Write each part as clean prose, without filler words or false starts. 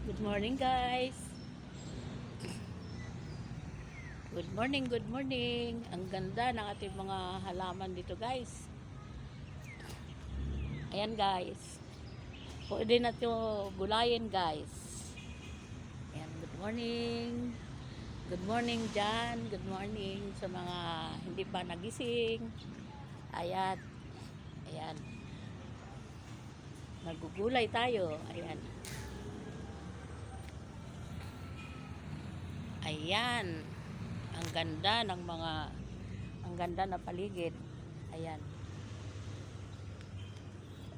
Good morning, guys. Good morning, good morning. Ang ganda ng ating mga halaman dito, guys. Ayan, guys. Pwede na ito gulayin, guys. Ayan, good morning. Good morning dyan. Good morning sa mga hindi pa nagising. Ayan. Ayan. Magugulay tayo. Ayan. Ayan. Ang ganda na paligid. Ayan.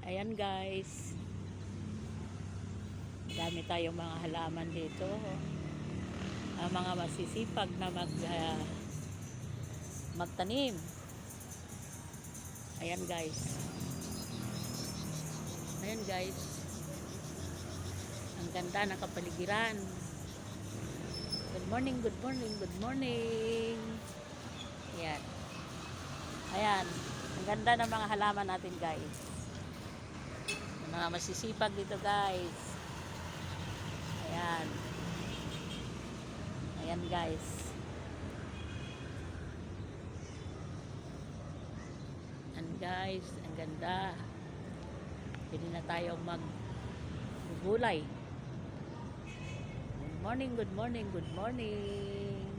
Ayan, guys. Dami tayong mga halaman dito. Ang mga masisipag na magtanim. Ayan, guys. Ayan, guys. Ang ganda ng kapaligiran. Good morning, good morning, good morning. Ayan. Ayan. Ang ganda ng mga halaman natin, guys. Ang mga masisipag dito, guys. Ayan. Ayan, guys. Ayan, guys. Ang ganda. Pwede na tayong maggulay. Good morning, good morning, good morning.